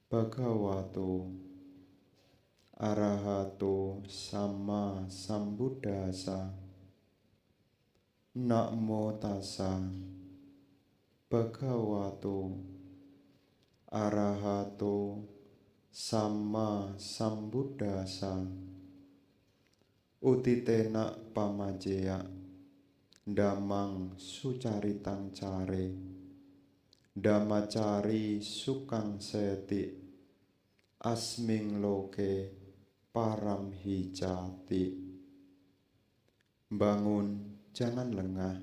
Bhagavato Arahato Sama Sambuddhassa. Namo tassa Bhagavato Arahato Sama Sambuddhassa. Utitena pamajeya Damang sucaritang care Dhammacari sukang seti Asming loke param hijati. Bangun, jangan lengah,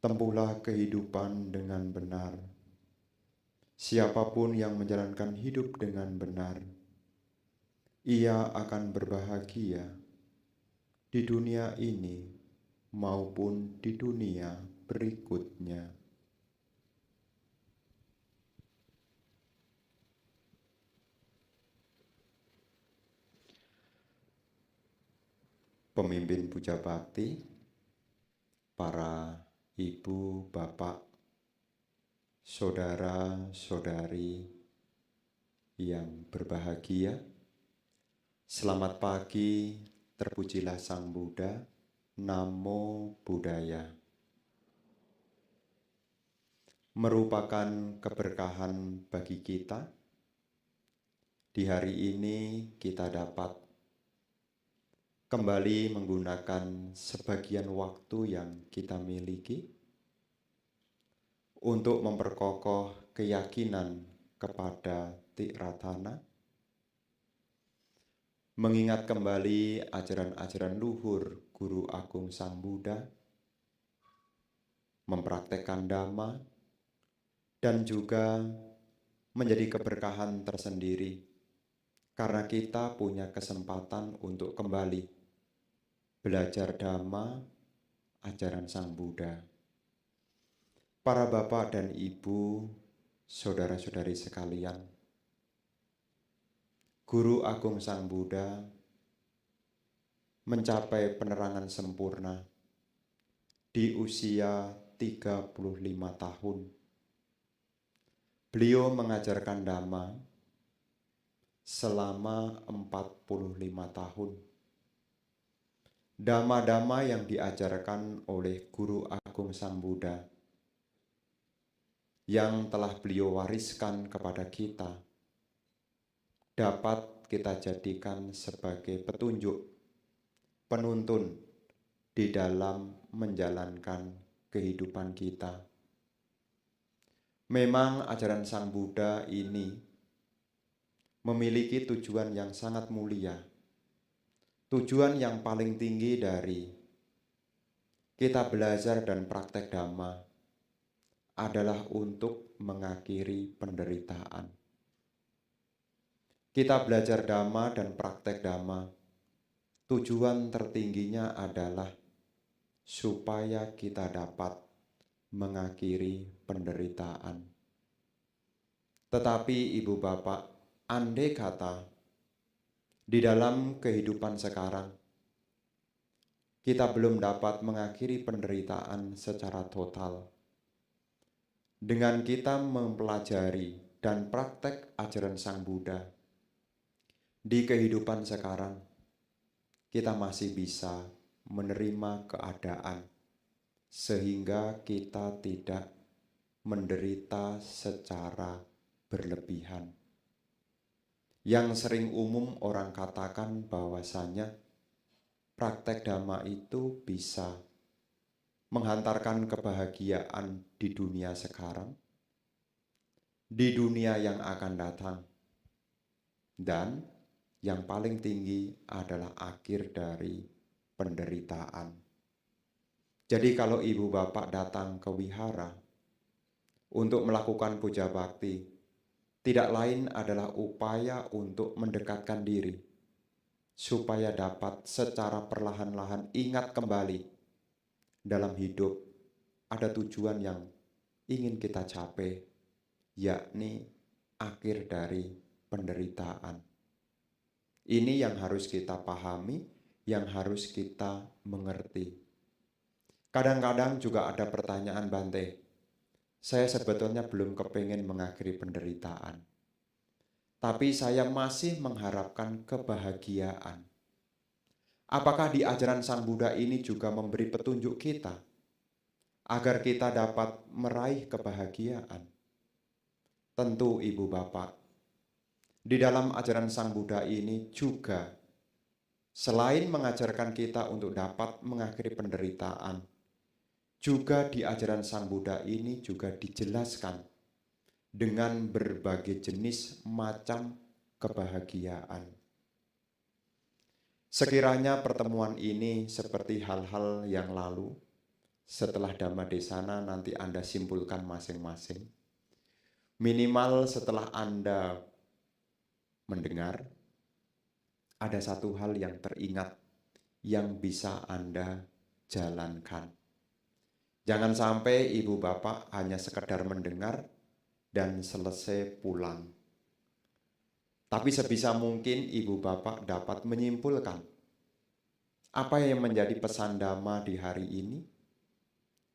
tempuhlah kehidupan dengan benar. Siapapun yang menjalankan hidup dengan benar, ia akan berbahagia di dunia ini maupun di dunia berikutnya. Pemimpin puja bakti, para ibu, bapak, saudara-saudari yang berbahagia, selamat pagi, terpujilah Sang Buddha, Namo Buddhaya. Merupakan keberkahan bagi kita, di hari ini kita dapat kembali menggunakan sebagian waktu yang kita miliki untuk memperkokoh keyakinan kepada Tiratana, mengingat kembali ajaran-ajaran luhur Guru Agung Sang Buddha, mempraktekkan Dhamma, dan juga menjadi keberkahan tersendiri karena kita punya kesempatan untuk kembali belajar Dhamma, ajaran Sang Buddha. Para bapak dan ibu, saudara-saudari sekalian, Guru Agung Sang Buddha mencapai penerangan sempurna di usia 35 tahun. Beliau mengajarkan Dhamma selama 45 tahun. Dhamma-dhamma yang diajarkan oleh Guru Agung Sang Buddha yang telah beliau wariskan kepada kita dapat kita jadikan sebagai petunjuk, penuntun di dalam menjalankan kehidupan kita. Memang ajaran Sang Buddha ini memiliki tujuan yang sangat mulia. Tujuan yang paling tinggi dari kita belajar dan praktek Dhamma adalah untuk mengakhiri penderitaan. Kita belajar Dhamma dan praktek Dhamma, tujuan tertingginya adalah supaya kita dapat mengakhiri penderitaan. Tetapi ibu bapak, andai kata di dalam kehidupan sekarang, kita belum dapat mengakhiri penderitaan secara total. Dengan kita mempelajari dan praktek ajaran Sang Buddha, di kehidupan sekarang, kita masih bisa menerima keadaan, sehingga kita tidak menderita secara berlebihan. Yang sering umum orang katakan bahwasanya praktek Dhamma itu bisa menghantarkan kebahagiaan di dunia sekarang, di dunia yang akan datang, dan yang paling tinggi adalah akhir dari penderitaan. Jadi kalau ibu bapak datang ke wihara untuk melakukan puja bakti, tidak lain adalah upaya untuk mendekatkan diri, supaya dapat secara perlahan-lahan ingat kembali dalam hidup ada tujuan yang ingin kita capai, yakni akhir dari penderitaan. Ini yang harus kita pahami, yang harus kita mengerti. Kadang-kadang juga ada pertanyaan, Bante, saya sebetulnya belum kepingin mengakhiri penderitaan. tapi saya masih mengharapkan kebahagiaan. Apakah di ajaran Sang Buddha ini juga memberi petunjuk kita agar kita dapat meraih kebahagiaan? Tentu Ibu Bapak, di dalam ajaran Sang Buddha ini juga selain mengajarkan kita untuk dapat mengakhiri penderitaan, juga di ajaran Sang Buddha ini juga dijelaskan dengan berbagai jenis macam kebahagiaan. Sekiranya pertemuan ini seperti hal-hal yang lalu, setelah Dhammadesana nanti Anda simpulkan masing-masing. Minimal setelah Anda mendengar, ada satu hal yang teringat yang bisa Anda jalankan. Jangan sampai Ibu Bapak hanya sekedar mendengar dan selesai pulang. Tapi sebisa mungkin Ibu Bapak dapat menyimpulkan apa yang menjadi pesan Dhamma di hari ini,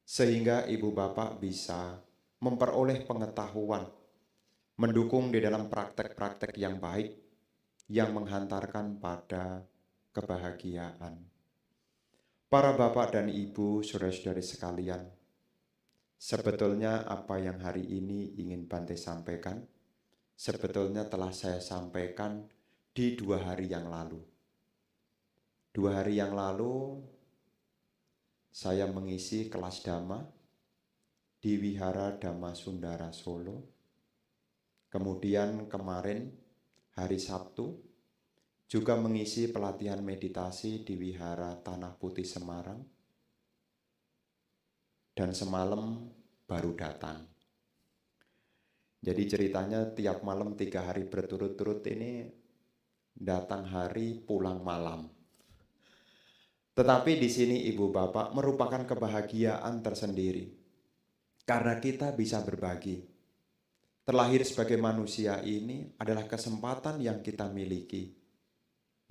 sehingga Ibu Bapak bisa memperoleh pengetahuan, mendukung di dalam praktek-praktek yang baik, yang menghantarkan pada kebahagiaan. Para Bapak dan Ibu, saudara-saudari sekalian, sebetulnya apa yang hari ini ingin Bante sampaikan, sebetulnya telah saya sampaikan di 2 hari yang lalu. 2 hari yang lalu, saya mengisi kelas Dhamma di Wihara Dhamma Sundara Solo. Kemudian kemarin, hari Sabtu, juga mengisi pelatihan meditasi di Wihara Tanah Putih Semarang. Dan semalam baru datang. Jadi ceritanya tiap malam 3 hari berturut-turut ini datang hari pulang malam. Tetapi di sini Ibu Bapak merupakan kebahagiaan tersendiri. Karena kita bisa berbagi. Terlahir sebagai manusia ini adalah kesempatan yang kita miliki.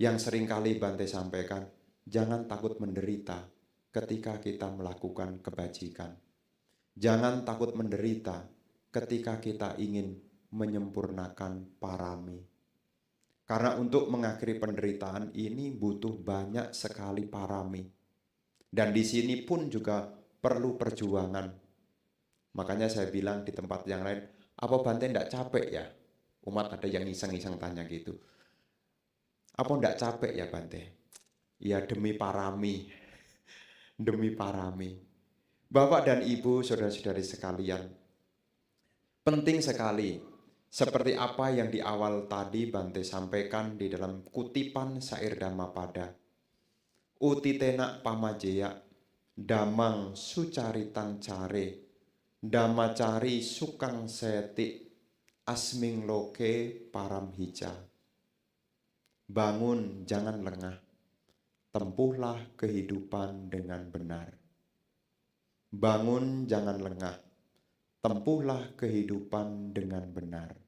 Yang seringkali Bante sampaikan, jangan takut menderita ketika kita melakukan kebajikan. Jangan takut menderita ketika kita ingin menyempurnakan parami. Karena untuk mengakhiri penderitaan ini butuh banyak sekali parami. Dan di sini pun juga perlu perjuangan. Makanya saya bilang di tempat yang lain, apa Bante tidak capek ya? Umat ada yang iseng-iseng tanya gitu. Apa tidak capek ya Bante? Ya demi parami. Demi parami. Bapak dan Ibu, saudara-saudari sekalian, penting sekali, seperti apa yang di awal tadi Bante sampaikan di dalam kutipan syair Dhammapada. Utitena pamajeya, damang sucaritang care, dhammacari sukang seti, asming loke param hija. Bangun, jangan lengah, tempuhlah kehidupan dengan benar. Bangun, jangan lengah, tempuhlah kehidupan dengan benar.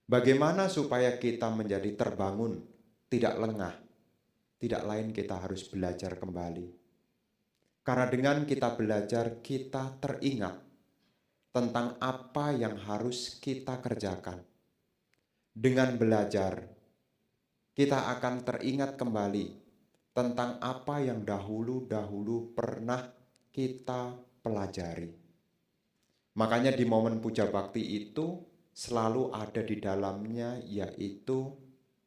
Bagaimana supaya kita menjadi terbangun, tidak lengah? Tidak lain kita harus belajar kembali. Karena dengan kita belajar, kita teringat tentang apa yang harus kita kerjakan. Dengan belajar, kita akan teringat kembali tentang apa yang dahulu-dahulu pernah kita pelajari. Makanya di momen puja bakti itu selalu ada di dalamnya yaitu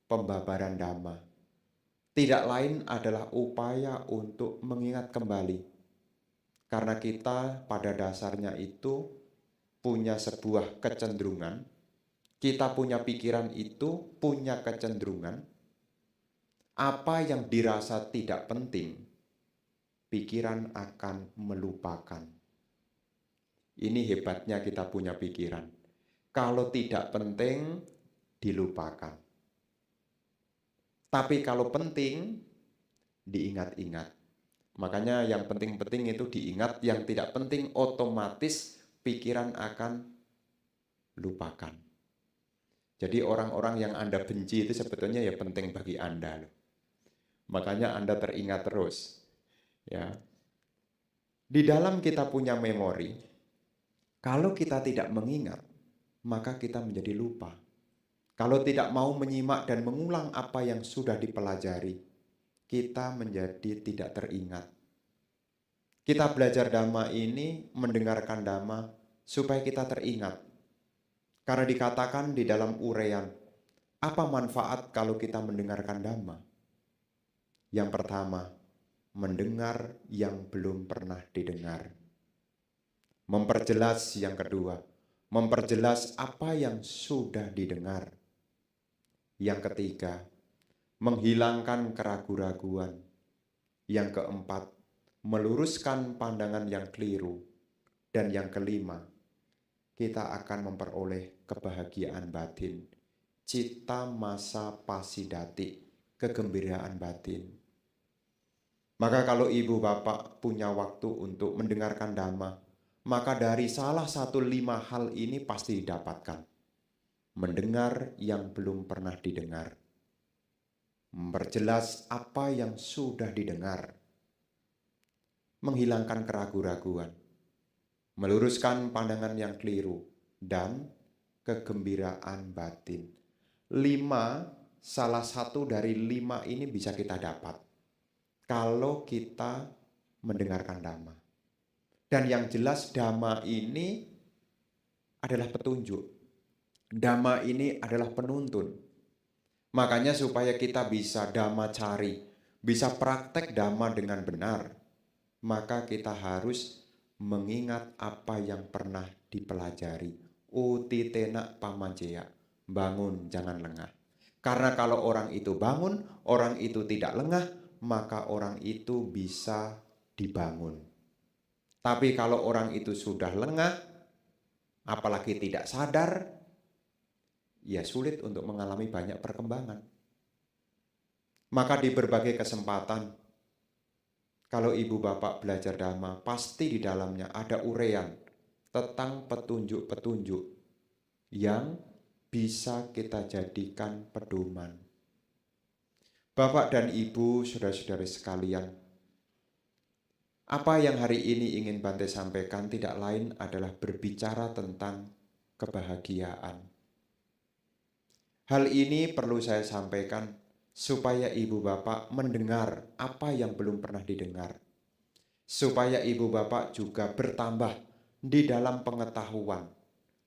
pembabaran Dhamma. Tidak lain adalah upaya untuk mengingat kembali. Karena kita pada dasarnya itu punya sebuah kecenderungan, kita punya pikiran itu punya kecenderungan, apa yang dirasa tidak penting, pikiran akan melupakan. Ini hebatnya kita punya pikiran. Kalau tidak penting, dilupakan. Tapi kalau penting, diingat-ingat. Makanya yang penting-penting itu diingat, yang tidak penting otomatis pikiran akan lupakan. Jadi orang-orang yang Anda benci itu sebetulnya ya penting bagi Anda. Makanya Anda teringat terus. Ya. Di dalam kita punya memori, kalau kita tidak mengingat, maka kita menjadi lupa. Kalau tidak mau menyimak dan mengulang apa yang sudah dipelajari, kita menjadi tidak teringat. Kita belajar Dhamma ini, mendengarkan Dhamma, supaya kita teringat. Karena dikatakan di dalam uraian, apa manfaat kalau kita mendengarkan Dhamma? Yang pertama, mendengar yang belum pernah didengar. Memperjelas yang kedua, memperjelas apa yang sudah didengar. Yang ketiga, menghilangkan keraguan-raguan. Yang keempat, meluruskan pandangan yang keliru. Dan yang kelima, kita akan memperoleh kebahagiaan batin, cita masa pasidati, kegembiraan batin. Maka kalau ibu bapak punya waktu untuk mendengarkan Dhamma, maka dari salah satu 5 hal ini pasti didapatkan. Mendengar yang belum pernah didengar, memperjelas apa yang sudah didengar, menghilangkan keraguan-raguan, meluruskan pandangan yang keliru, dan kegembiraan batin. 5, salah satu dari 5 ini bisa kita dapat kalau kita mendengarkan Dhamma. Dan yang jelas Dhamma ini adalah petunjuk. Dhamma ini adalah penuntun. Makanya supaya kita bisa Dhamma cari, bisa praktek Dhamma dengan benar, maka kita harus mengingat apa yang pernah dipelajari. Utitena pamanjeya, bangun jangan lengah. Karena kalau orang itu bangun, orang itu tidak lengah, maka orang itu bisa dibangun. Tapi kalau orang itu sudah lengah, apalagi tidak sadar, ya sulit untuk mengalami banyak perkembangan. Maka di berbagai kesempatan, kalau ibu bapak belajar Dhamma, pasti di dalamnya ada uraian tentang petunjuk-petunjuk yang bisa kita jadikan pedoman. Bapak dan ibu, saudara-saudari sekalian, apa yang hari ini ingin Bante sampaikan tidak lain adalah berbicara tentang kebahagiaan. Hal ini perlu saya sampaikan supaya ibu bapak mendengar apa yang belum pernah didengar. Supaya ibu bapak juga bertambah di dalam pengetahuan.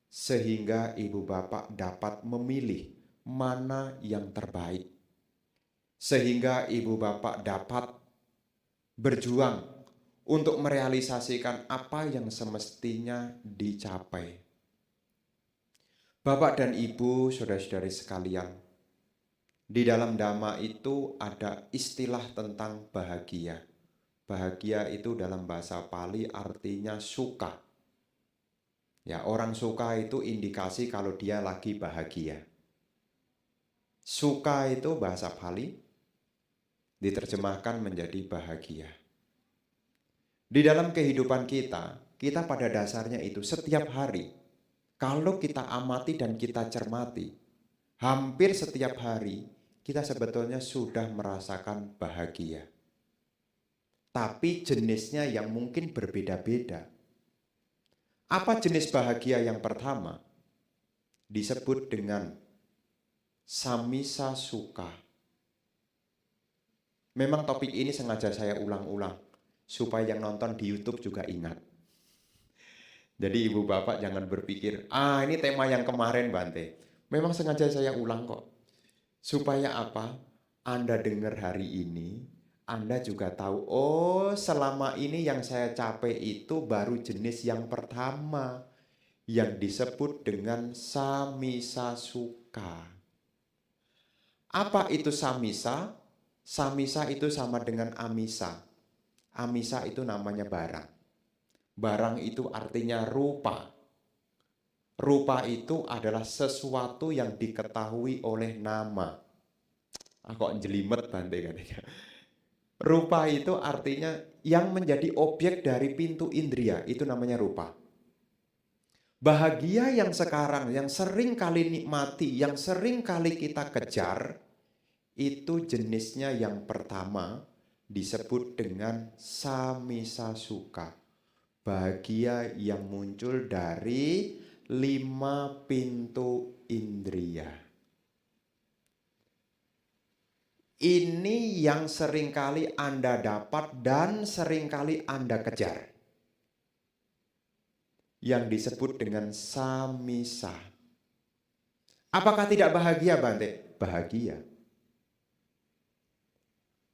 Sehingga ibu bapak dapat memilih mana yang terbaik. Sehingga ibu bapak dapat berjuang untuk merealisasikan apa yang semestinya dicapai. Bapak dan ibu, saudara-saudari sekalian, di dalam Dhamma itu ada istilah tentang bahagia. Bahagia itu dalam bahasa Pali artinya suka. Ya, orang suka itu indikasi kalau dia lagi bahagia. Suka itu bahasa Pali diterjemahkan menjadi bahagia. Di dalam kehidupan kita, kita pada dasarnya itu setiap hari, kalau kita amati dan kita cermati, hampir setiap hari kita sebetulnya sudah merasakan bahagia. Tapi jenisnya yang mungkin berbeda-beda. Apa jenis bahagia yang pertama? Disebut dengan samisa sukha. Memang topik ini sengaja saya ulang-ulang supaya yang nonton di YouTube juga ingat. Jadi ibu bapak jangan berpikir, ini tema yang kemarin Bante. Memang sengaja saya ulang kok. Supaya apa? Anda dengar hari ini, Anda juga tahu, oh selama ini yang saya capai itu baru jenis yang pertama. Yang disebut dengan samisa sukha. Apa itu samisa? Samisa itu sama dengan amisa. Amisa itu namanya barang. Barang itu artinya rupa. Rupa itu adalah sesuatu yang diketahui oleh nama. Kok jelimet Bante katanya. Rupa itu artinya yang menjadi objek dari pintu indria, itu namanya rupa. Bahagia yang sekarang, yang sering kali nikmati, yang sering kali kita kejar, itu jenisnya yang pertama disebut dengan samisa sukha. Bahagia yang muncul dari 5 pintu indria. Ini yang seringkali Anda dapat dan seringkali Anda kejar. Yang disebut dengan samisa. Apakah tidak bahagia, Bante? Bahagia.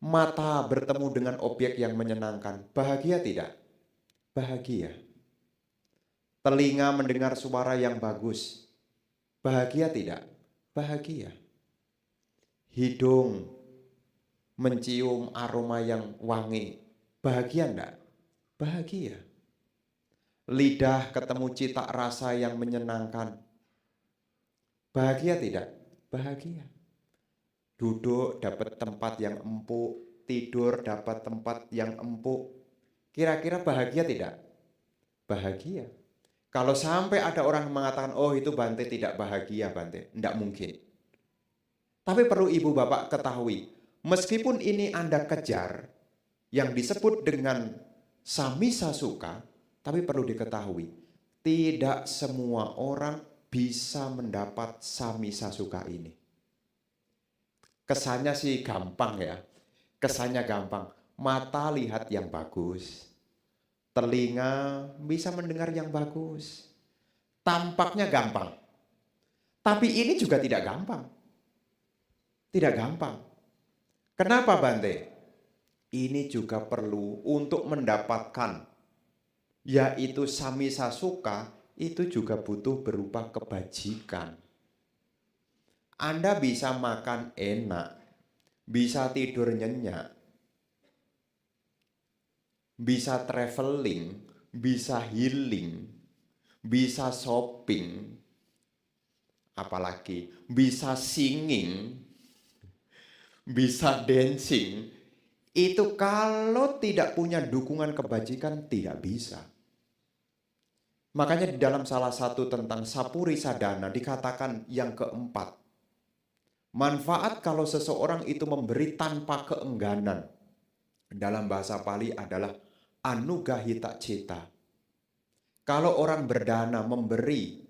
Mata bertemu dengan objek yang menyenangkan. Bahagia tidak? Bahagia. Telinga mendengar suara yang bagus. Bahagia tidak? Bahagia. Hidung mencium aroma yang wangi. Bahagia enggak? Bahagia. Lidah ketemu cita rasa yang menyenangkan. Bahagia tidak? Bahagia. Duduk dapat tempat yang empuk, tidur dapat tempat yang empuk. Kira-kira bahagia tidak? Bahagia. Kalau sampai ada orang mengatakan, oh itu Bante tidak bahagia, Bante. Tidak mungkin. Tapi perlu ibu bapak ketahui, meskipun ini Anda kejar, yang disebut dengan samisa suka, tapi perlu diketahui, tidak semua orang bisa mendapat samisa suka ini. Kesannya sih gampang ya, kesannya gampang. Mata lihat yang bagus, telinga bisa mendengar yang bagus. Tampaknya gampang, tapi ini juga tidak gampang. Tidak gampang. Kenapa Bante? Ini juga perlu untuk mendapatkan, yaitu samisa suka, itu juga butuh berupa kebajikan. Anda bisa makan enak, bisa tidur nyenyak, bisa traveling, bisa healing, bisa shopping, apalagi bisa singing, bisa dancing. Itu kalau tidak punya dukungan kebajikan tidak bisa. Makanya di dalam salah satu tentang sapuri sadana dikatakan yang keempat, manfaat kalau seseorang itu memberi tanpa keengganan. Dalam bahasa Pali adalah anugahita cita. Kalau orang berdana memberi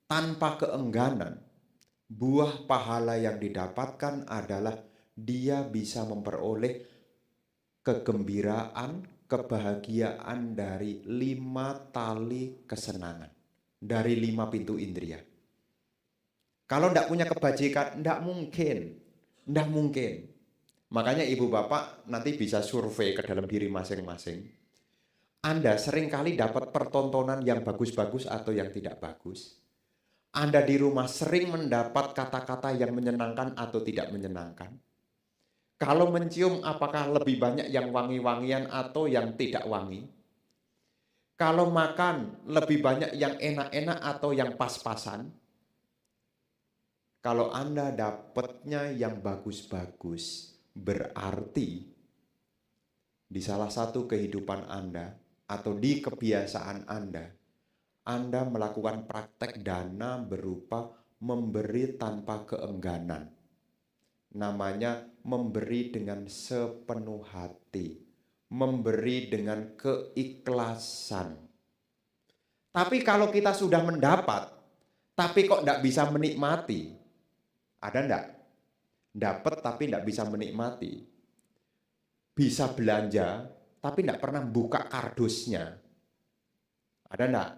tanpa keengganan, buah pahala yang didapatkan adalah dia bisa memperoleh kegembiraan, kebahagiaan dari 5 tali kesenangan. Dari 5 pintu indria. Kalau tidak punya kebajikan, tidak mungkin. Tidak mungkin. Makanya ibu bapak nanti bisa survei ke dalam diri masing-masing. Anda seringkali dapat pertontonan yang bagus-bagus atau yang tidak bagus. Anda di rumah sering mendapat kata-kata yang menyenangkan atau tidak menyenangkan. Kalau mencium apakah lebih banyak yang wangi-wangian atau yang tidak wangi? Kalau makan lebih banyak yang enak-enak atau yang pas-pasan? Kalau Anda dapatnya yang bagus-bagus, berarti di salah satu kehidupan Anda atau di kebiasaan Anda melakukan praktek dana berupa memberi tanpa keengganan. Namanya memberi dengan sepenuh hati, memberi dengan keikhlasan. Tapi kalau kita sudah mendapat, tapi kok tidak bisa menikmati, ada enggak? Dapat tapi tidak bisa menikmati. Bisa belanja, tapi tidak pernah buka kardusnya. Ada enggak?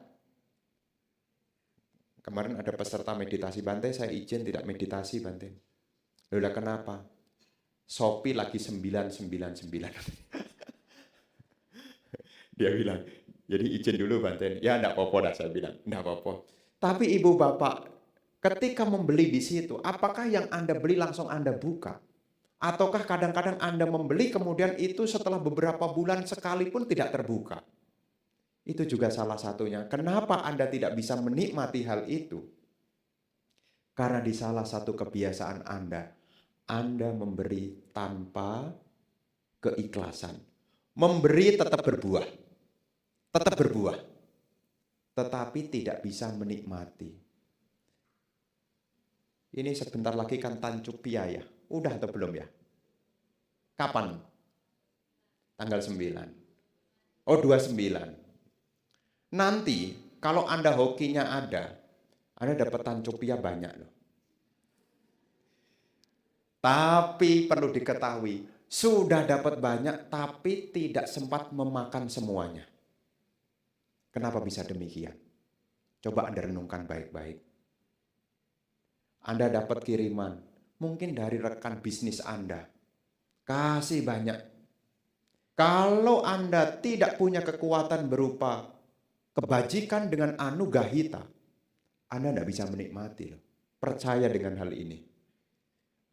Kemarin ada peserta meditasi, Bante, saya izin tidak meditasi, Bante. Loh, kenapa? Shopee lagi 999. Dia bilang, jadi izin dulu Bante. Ya enggak apa-apa dah, saya bilang, enggak apa-apa. Tapi ibu bapak, ketika membeli di situ, apakah yang Anda beli langsung Anda buka? Ataukah kadang-kadang Anda membeli kemudian itu setelah beberapa bulan sekalipun tidak terbuka? Itu juga salah satunya. Kenapa Anda tidak bisa menikmati hal itu? Karena di salah satu kebiasaan Anda memberi tanpa keikhlasan. Memberi tetap berbuah. Tetap berbuah. Tetapi tidak bisa menikmati. Ini sebentar lagi kan Tancupia ya. Udah atau belum ya? Kapan? Tanggal 9. Oh, 29. Nanti kalau Anda hokinya Anda dapat Tancupia banyak loh. Tapi perlu diketahui, sudah dapat banyak tapi tidak sempat memakan semuanya. Kenapa bisa demikian? Coba Anda renungkan baik-baik. Anda dapat kiriman, mungkin dari rekan bisnis Anda. Kasih banyak. Kalau Anda tidak punya kekuatan berupa kebajikan dengan anugahita, Anda tidak bisa menikmati. Percaya dengan hal ini.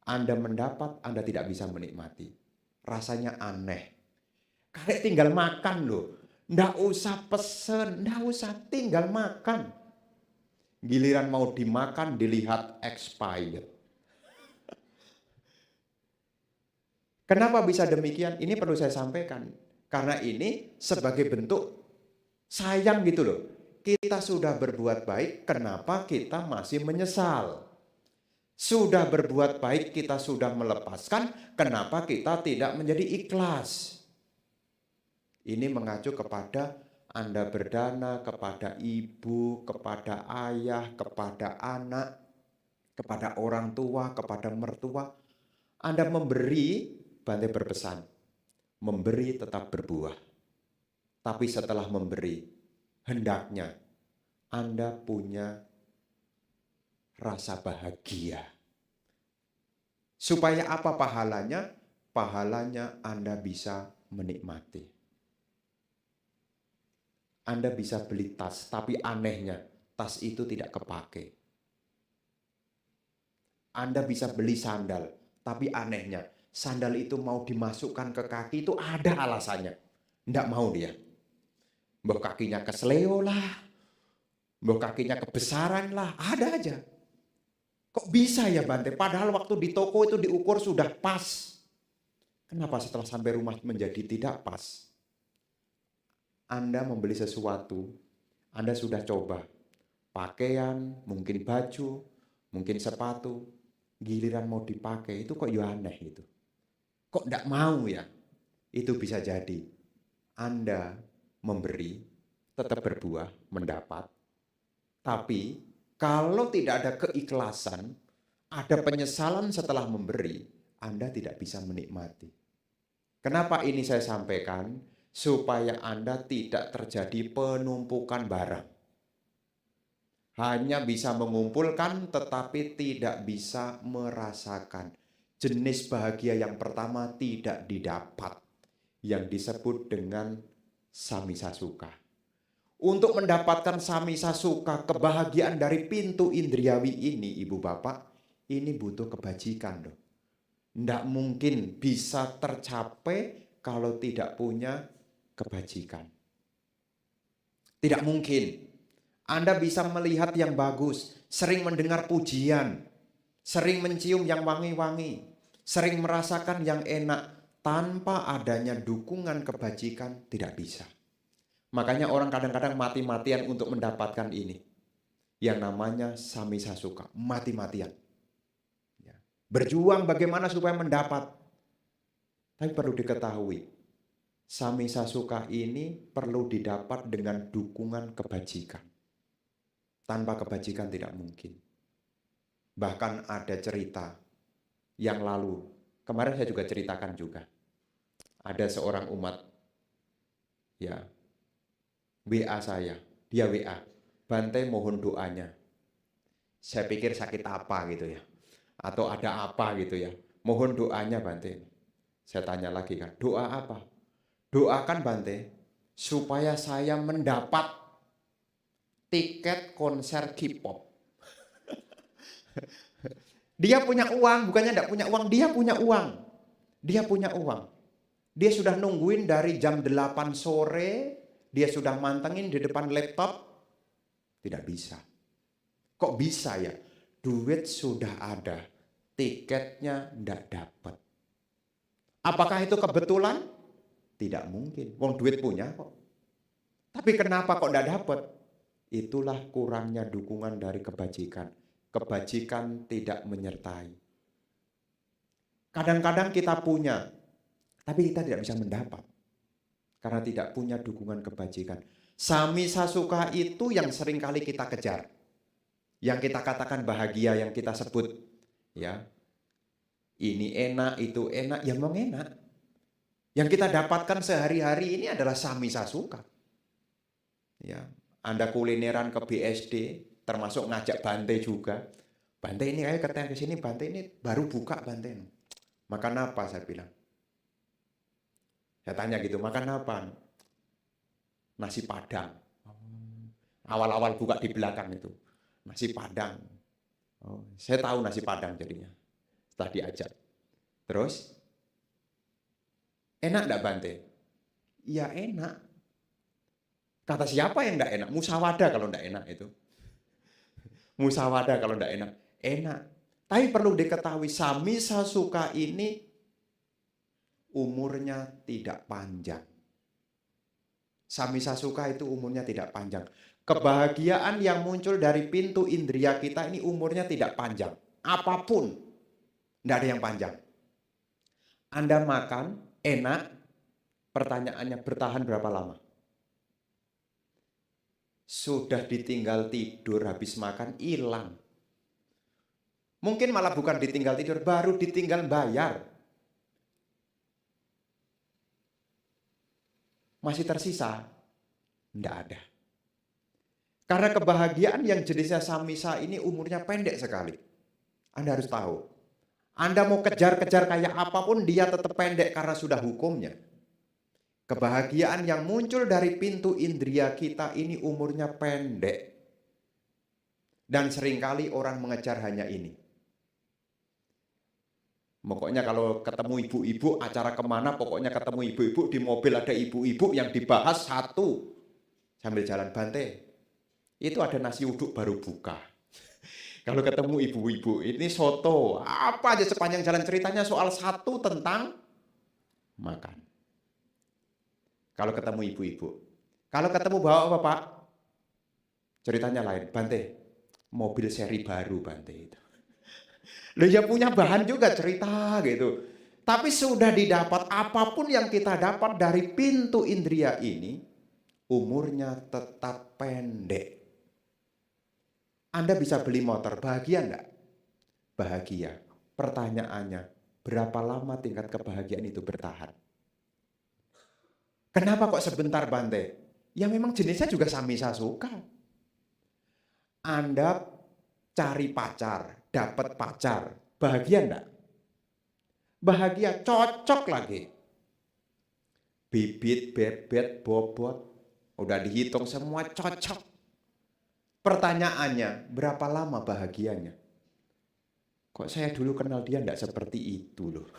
Anda mendapat, Anda tidak bisa menikmati. Rasanya aneh. Kayak tinggal makan loh. Nggak usah pesen, nggak usah, tinggal makan. Giliran mau dimakan, dilihat expired. Kenapa bisa demikian? Ini perlu saya sampaikan. Karena ini sebagai bentuk sayang gitu loh. Kita sudah berbuat baik, kenapa kita masih menyesal? Sudah berbuat baik, kita sudah melepaskan, kenapa kita tidak menjadi ikhlas? Ini mengacu kepada Anda berdana, kepada ibu, kepada ayah, kepada anak, kepada orang tua, kepada mertua. Anda memberi, Bante berpesan, memberi tetap berbuah. Tapi setelah memberi, hendaknya Anda punya rasa bahagia. Supaya apa pahalanya? Pahalanya Anda bisa menikmati. Anda bisa beli tas, tapi anehnya tas itu tidak kepake. Anda bisa beli sandal, tapi anehnya sandal itu mau dimasukkan ke kaki itu ada alasannya. Tidak mau dia. Mbok kakinya kesleo lah, mbok kakinya kebesaran lah, ada aja. Kok bisa ya Bante? Padahal waktu di toko itu diukur sudah pas. Kenapa setelah sampai rumah menjadi tidak pas? Anda membeli sesuatu, Anda sudah coba. Pakaian, mungkin baju, mungkin sepatu. Giliran mau dipakai itu kok ya aneh gitu. Kok enggak mau ya? Itu bisa jadi Anda memberi, tetap berbuah, mendapat. Tapi kalau tidak ada keikhlasan, ada penyesalan setelah memberi, Anda tidak bisa menikmati. Kenapa ini saya sampaikan? Supaya Anda tidak terjadi penumpukan barang. Hanya bisa mengumpulkan tetapi tidak bisa merasakan. Jenis bahagia yang pertama tidak didapat. Yang disebut dengan Sammisasuka. Untuk mendapatkan Sammisasuka, kebahagiaan dari pintu indriawi ini, Ibu Bapak, ini butuh kebajikan loh. Tidak mungkin bisa tercapai kalau tidak punya kebajikan. Tidak mungkin. Anda bisa melihat yang bagus, sering mendengar pujian, sering mencium yang wangi-wangi, sering merasakan yang enak, tanpa adanya dukungan kebajikan tidak bisa. Makanya orang kadang-kadang mati-matian untuk mendapatkan ini. Yang namanya Sammisasuka, mati-matian. Berjuang bagaimana supaya mendapat. Tapi perlu diketahui, Sammisasuka ini perlu didapat dengan dukungan kebajikan. Tanpa kebajikan tidak mungkin. Bahkan ada cerita yang lalu, kemarin saya juga ceritakan juga. Ada seorang umat, ya, WA saya, dia WA, Bante mohon doanya. Saya pikir sakit apa gitu ya, atau ada apa gitu ya, mohon doanya Bante. Saya tanya lagi kan, doa apa? Doakan Bante, supaya saya mendapat tiket konser K-pop. Dia punya uang, bukannya tidak punya uang, dia punya uang. Dia punya uang. Dia sudah nungguin dari jam 8 sore, dia sudah mantengin di depan laptop, tidak bisa. Kok bisa ya? Duit sudah ada, tiketnya tidak dapat. Apakah itu kebetulan? Tidak mungkin. Wong duit punya kok. Tapi kenapa kok tidak dapat? Itulah kurangnya dukungan dari kebajikan. Kebajikan tidak menyertai. Kadang-kadang kita punya, tapi kita tidak bisa mendapat. Karena tidak punya dukungan kebajikan. Sammisasuka itu yang sering kali kita kejar. Yang kita katakan bahagia, yang kita sebut. Ya. Ini enak, itu enak, ya memang enak. Yang kita dapatkan sehari-hari ini adalah samisa suka. Ya, Anda kulineran ke BSD, termasuk ngajak Bante juga. Bante ini ayo katanya ke sini, Bante ini baru buka Bante. Makan apa saya bilang? Saya tanya gitu, makan apa? Nasi Padang. Awal-awal buka di belakang itu, nasi Padang. Oh, saya tahu nasi Padang jadinya, setelah diajak. Terus, enak enggak Bante? Ya enak. Kata siapa yang enggak enak? Musawadah kalau enggak enak itu. Musawadah kalau enggak enak. Enak. Tapi perlu diketahui, samisa suka ini umurnya tidak panjang. Samisa suka itu umurnya tidak panjang. Kebahagiaan yang muncul dari pintu indria kita ini umurnya tidak panjang. Apapun, tidak ada yang panjang. Anda makan, enak, pertanyaannya bertahan berapa lama? Sudah ditinggal tidur, habis makan, hilang. Mungkin malah bukan ditinggal tidur, baru ditinggal bayar. Masih tersisa? Tidak ada. Karena kebahagiaan yang jenisnya samisa ini umurnya pendek sekali. Anda harus tahu. Anda mau kejar-kejar kayak apapun, dia tetap pendek karena sudah hukumnya. Kebahagiaan yang muncul dari pintu indria kita ini umurnya pendek. Dan seringkali orang mengejar hanya ini. Pokoknya kalau ketemu ibu-ibu, acara kemana, pokoknya ketemu ibu-ibu, di mobil ada ibu-ibu yang dibahas satu. Sambil jalan, Bante, itu ada nasi uduk baru buka. Kalau ketemu ibu-ibu, ini soto, apa aja sepanjang jalan ceritanya soal satu tentang makan. Kalau ketemu ibu-ibu. Kalau ketemu bapak-bapak, ceritanya lain. Bante, mobil seri baru Bante itu. Loh ya punya bahan juga cerita gitu. Tapi sudah didapat, apapun yang kita dapat dari pintu indria ini, umurnya tetap pendek. Anda bisa beli motor, bahagia enggak? Bahagia. Pertanyaannya, berapa lama tingkat kebahagiaan itu bertahan? Kenapa kok sebentar Bante? Ya memang jenisnya juga samisa suka. Anda cari pacar, dapat pacar, bahagia enggak? Bahagia, cocok lagi. Bibit, bebet, bobot, udah dihitung semua cocok. Pertanyaannya, berapa lama bahagianya? Kok saya dulu kenal dia enggak seperti itu loh.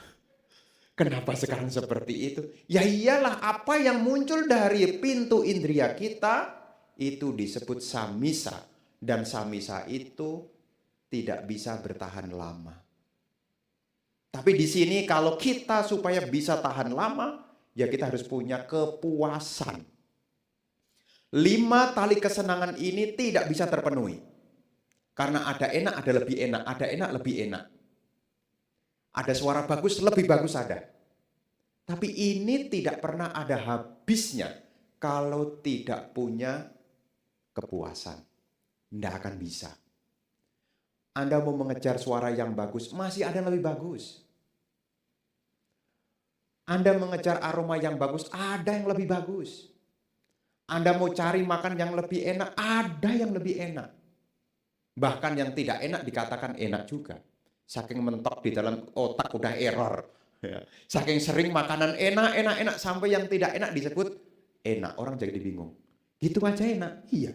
Kenapa sekarang seperti itu? Ya iyalah, apa yang muncul dari pintu indria kita itu disebut samisa. Dan samisa itu tidak bisa bertahan lama. Tapi di sini kalau kita supaya bisa tahan lama, ya kita harus punya kepuasan. 5 tali kesenangan ini tidak bisa terpenuhi. Karena ada enak, ada lebih enak, ada enak, lebih enak. Ada suara bagus, lebih bagus ada. Tapi ini tidak pernah ada habisnya kalau tidak punya kepuasan. Tidak akan bisa. Anda mau mengejar suara yang bagus, masih ada yang lebih bagus. Anda mengejar aroma yang bagus, ada yang lebih bagus. Anda mau cari makan yang lebih enak, ada yang lebih enak. Bahkan yang tidak enak dikatakan enak juga. Saking mentok di dalam otak udah error. Saking sering makanan enak sampai yang tidak enak disebut enak. Orang jadi bingung. Gitu aja enak? Iya.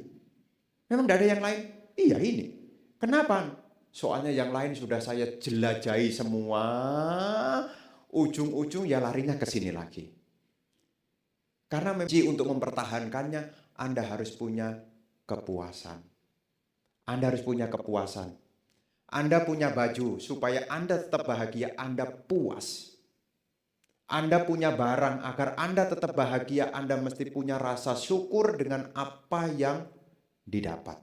Memang tidak ada yang lain? Iya ini. Kenapa? Soalnya yang lain sudah saya jelajahi semua. Ujung-ujung ya larinya ke sini lagi. Karena untuk mempertahankannya, Anda harus punya kepuasan. Anda harus punya kepuasan. Anda punya baju supaya Anda tetap bahagia, Anda puas. Anda punya barang agar Anda tetap bahagia, Anda mesti punya rasa syukur dengan apa yang didapat.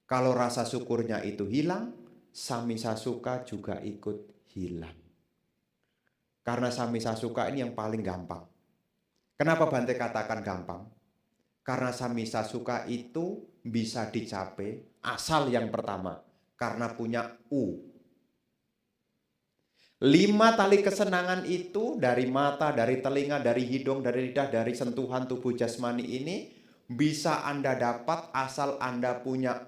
Kalau rasa syukurnya itu hilang, samisa suka juga ikut hilang. Karena samisa suka ini yang paling gampang. Kenapa Bante katakan gampang? Karena samisa suka itu bisa dicapai asal yang pertama. Karena punya U. 5 tali kesenangan itu dari mata, dari telinga, dari hidung, dari lidah, dari sentuhan tubuh jasmani ini bisa Anda dapat asal Anda punya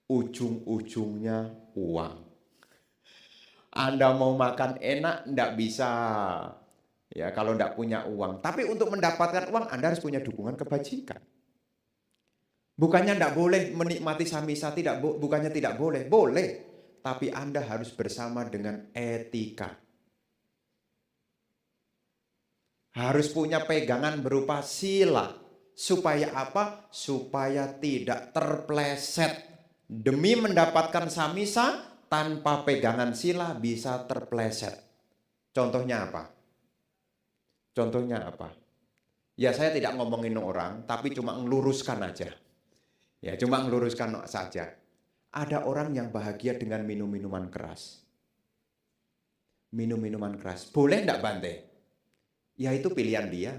ujung-ujungnya uang. Anda mau makan enak, enggak bisa. Ya, kalau enggak punya uang. Tapi untuk mendapatkan uang, Anda harus punya dukungan kebajikan. Bukannya enggak boleh menikmati samisa, bukannya tidak boleh. Boleh. Tapi Anda harus bersama dengan etika. Harus punya pegangan berupa sila. Supaya apa? Supaya tidak terpleset. Demi mendapatkan samisa, tanpa pegangan sila bisa terpleset. Contohnya apa? Contohnya apa? Ya saya tidak ngomongin orang, tapi cuma ngeluruskan aja. Ya cuma ngeluruskan saja. Ada orang yang bahagia dengan minum minuman keras. Minum minuman keras. Boleh enggak Bante? Ya itu pilihan dia.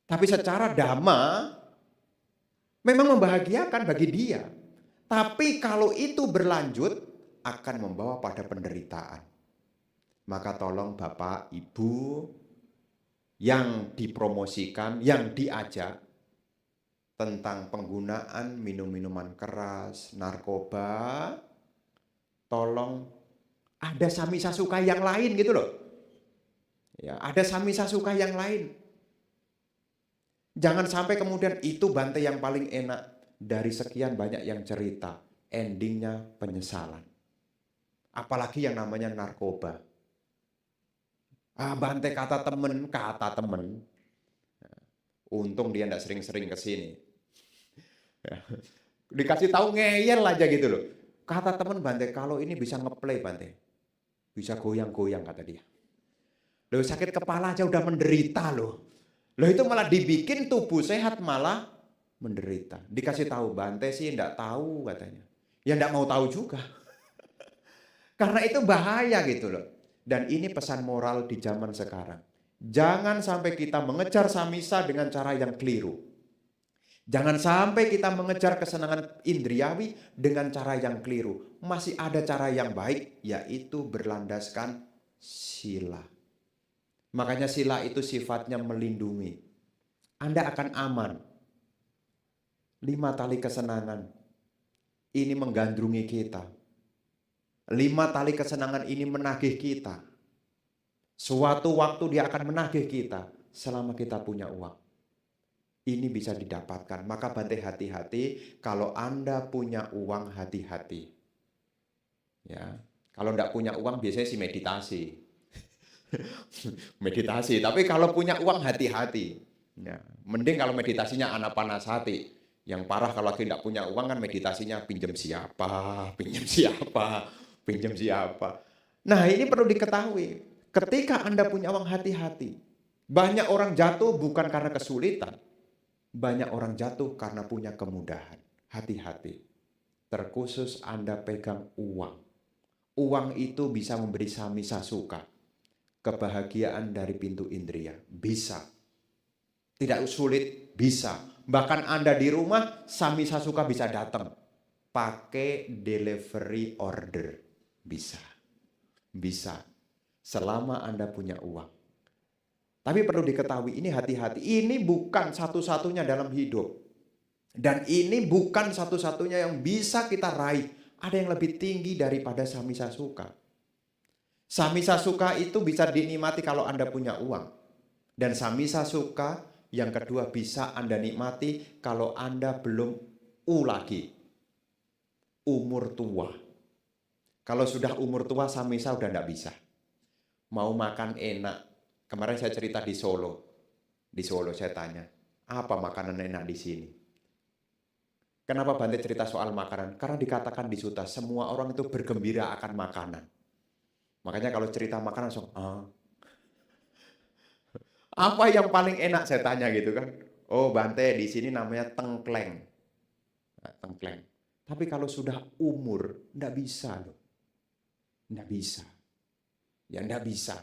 Tapi secara dhamma memang membahagiakan bagi dia. Tapi kalau itu berlanjut akan membawa pada penderitaan. Maka tolong Bapak, Ibu yang dipromosikan, yang diajak tentang penggunaan minum-minuman keras, narkoba, tolong ada samisa suka yang lain gitu loh. Ya, ada samisa suka yang lain. Jangan sampai kemudian itu Bante yang paling enak dari sekian banyak yang cerita, endingnya penyesalan. Apalagi yang namanya narkoba. Bante kata temen. Untung dia enggak sering-sering ke sini. Ya. Dikasih tahu ngeyel aja gitu loh. Kata teman Bante, kalau ini bisa ngeplay Bante. Bisa goyang-goyang kata dia. Loh sakit kepala aja udah menderita loh. Loh itu malah dibikin tubuh sehat malah menderita. Dikasih tahu Bante sih enggak tahu katanya. Ya enggak mau tahu juga. Karena itu bahaya gitu loh. Dan ini pesan moral di zaman sekarang. Jangan sampai kita mengejar samisa dengan cara yang keliru. Jangan sampai kita mengejar kesenangan indriawi dengan cara yang keliru. Masih ada cara yang baik, yaitu berlandaskan sila. Makanya sila itu sifatnya melindungi. Anda akan aman. 5 tali kesenangan ini menggandrungi kita. 5 tali kesenangan ini menagih kita. Suatu waktu dia akan menagih kita selama kita punya uang. Ini bisa didapatkan. Maka Bante hati-hati kalau Anda punya uang, hati-hati. Ya, kalau enggak punya uang biasanya sih meditasi. Meditasi, tapi kalau punya uang hati-hati. Ya, mending kalau meditasinya anapanasati. Yang parah kalau lagi enggak punya uang kan meditasinya pinjam siapa, pinjam siapa, pinjam siapa. Nah, ini perlu diketahui. Ketika Anda punya uang, hati-hati. Banyak orang jatuh bukan karena kesulitan. Banyak orang jatuh karena punya kemudahan. Hati-hati. Terkhusus Anda pegang uang. Uang itu bisa memberi samisa suka. Kebahagiaan dari pintu indria. Bisa. Tidak sulit, bisa. Bahkan Anda di rumah, samisa suka bisa datang. Pakai delivery order. Bisa. Bisa. Selama Anda punya uang. Tapi perlu diketahui, ini hati-hati. Ini bukan satu-satunya dalam hidup. Dan ini bukan satu-satunya yang bisa kita raih. Ada yang lebih tinggi daripada samisa suka. Samisa suka itu bisa dinikmati kalau Anda punya uang. Dan samisa suka yang kedua bisa Anda nikmati kalau Anda belum lagi. Umur tua. Kalau sudah umur tua, samisa udah enggak bisa. Mau makan enak. Kemarin saya cerita di Solo. Di Solo saya tanya, apa makanan enak di sini? Kenapa Bante cerita soal makanan? Karena dikatakan di Sutta, semua orang itu bergembira akan makanan. Makanya kalau cerita makanan langsung, apa yang paling enak saya tanya gitu kan? Oh Bante di sini namanya tengkleng. Nah, tengkleng. Tapi kalau sudah umur, enggak bisa loh. Enggak bisa. Ya enggak bisa.